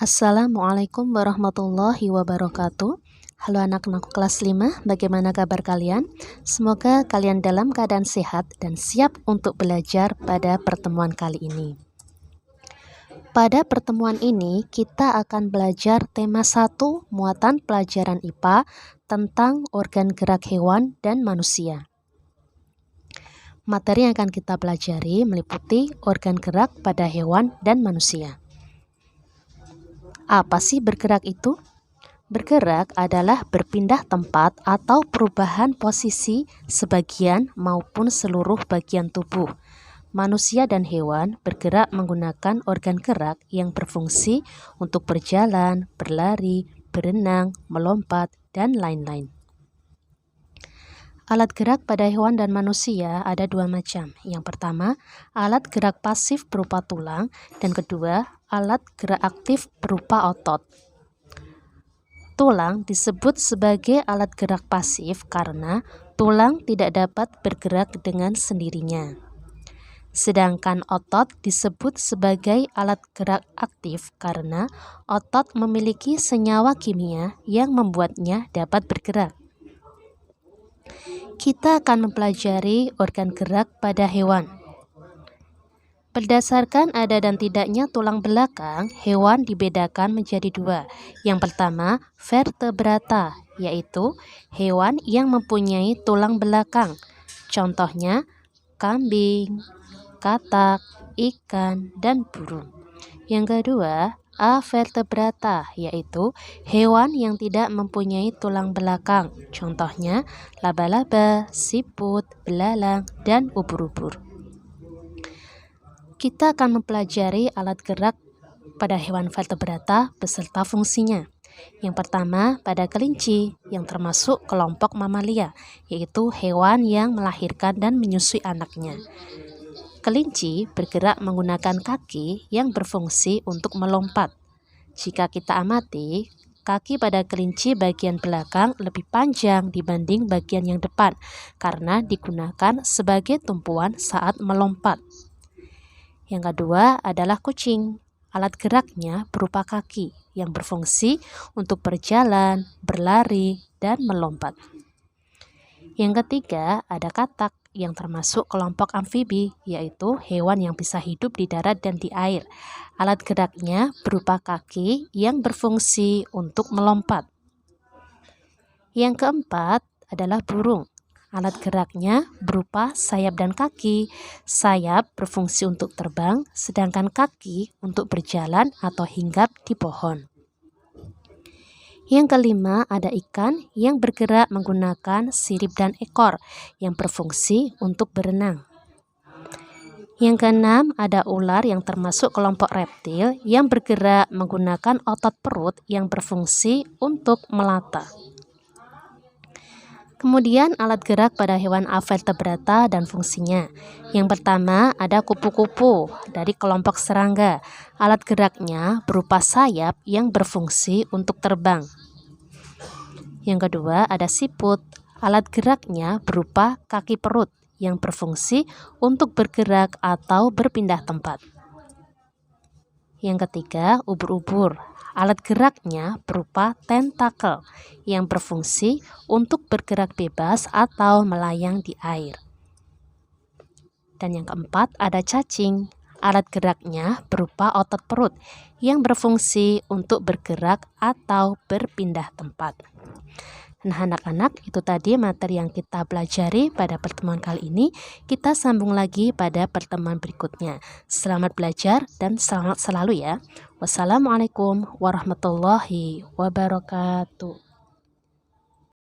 Assalamualaikum warahmatullahi wabarakatuh. Halo anak-anakku kelas 5, bagaimana kabar kalian? Semoga kalian dalam keadaan sehat dan siap untuk belajar pada pertemuan kali ini. Pada pertemuan ini kita akan belajar tema 1 muatan pelajaran IPA tentang organ gerak hewan dan manusia. Materi yang akan kita pelajari meliputi organ gerak pada hewan dan manusia. Apa sih bergerak itu? Bergerak adalah berpindah tempat atau perubahan posisi sebagian maupun seluruh bagian tubuh. Manusia dan hewan bergerak menggunakan organ gerak yang berfungsi untuk berjalan, berlari, berenang, melompat, dan lain-lain. Alat gerak pada hewan dan manusia ada 2 macam. Yang pertama, alat gerak pasif berupa tulang, dan kedua, alat gerak aktif berupa otot. Tulang disebut sebagai alat gerak pasif karena tulang tidak dapat bergerak dengan sendirinya. Sedangkan otot disebut sebagai alat gerak aktif karena otot memiliki senyawa kimia yang membuatnya dapat bergerak. Kita akan mempelajari organ gerak pada hewan. Berdasarkan ada dan tidaknya tulang belakang, hewan dibedakan menjadi 2. Yang pertama, vertebrata, yaitu hewan yang mempunyai tulang belakang. Contohnya, kambing, katak, ikan, dan burung. Yang kedua, avertebrata, yaitu hewan yang tidak mempunyai tulang belakang. Contohnya, laba-laba, siput, belalang, dan ubur-ubur. Kita akan mempelajari alat gerak pada hewan vertebrata beserta fungsinya. Yang pertama, pada kelinci yang termasuk kelompok mamalia, yaitu hewan yang melahirkan dan menyusui anaknya. Kelinci bergerak menggunakan kaki yang berfungsi untuk melompat. Jika kita amati, kaki pada kelinci bagian belakang lebih panjang dibanding bagian yang depan karena digunakan sebagai tumpuan saat melompat. Yang kedua adalah kucing. Alat geraknya berupa kaki yang berfungsi untuk berjalan, berlari, dan melompat. Yang ketiga ada katak yang termasuk kelompok amfibi, yaitu hewan yang bisa hidup di darat dan di air. Alat geraknya berupa kaki yang berfungsi untuk melompat. Yang keempat adalah burung. Alat geraknya berupa sayap dan kaki. Sayap berfungsi untuk terbang, sedangkan kaki untuk berjalan atau hinggap di pohon. Yang kelima ada ikan yang bergerak menggunakan sirip dan ekor yang berfungsi untuk berenang. Yang keenam ada ular yang termasuk kelompok reptil yang bergerak menggunakan otot perut yang berfungsi untuk melata. Kemudian alat gerak pada hewan avertebrata dan fungsinya. Yang pertama ada kupu-kupu dari kelompok serangga. Alat geraknya berupa sayap yang berfungsi untuk terbang. Yang kedua ada siput. Alat geraknya berupa kaki perut yang berfungsi untuk bergerak atau berpindah tempat. Yang ketiga ubur-ubur. Alat geraknya berupa tentakel yang berfungsi untuk bergerak bebas atau melayang di air. Dan yang keempat ada cacing. Alat geraknya berupa otot perut yang berfungsi untuk bergerak atau berpindah tempat. Nah anak-anak, itu tadi materi yang kita pelajari pada pertemuan kali ini. Kita sambung lagi pada pertemuan berikutnya. Selamat belajar dan selamat selalu ya. Wassalamualaikum warahmatullahi wabarakatuh.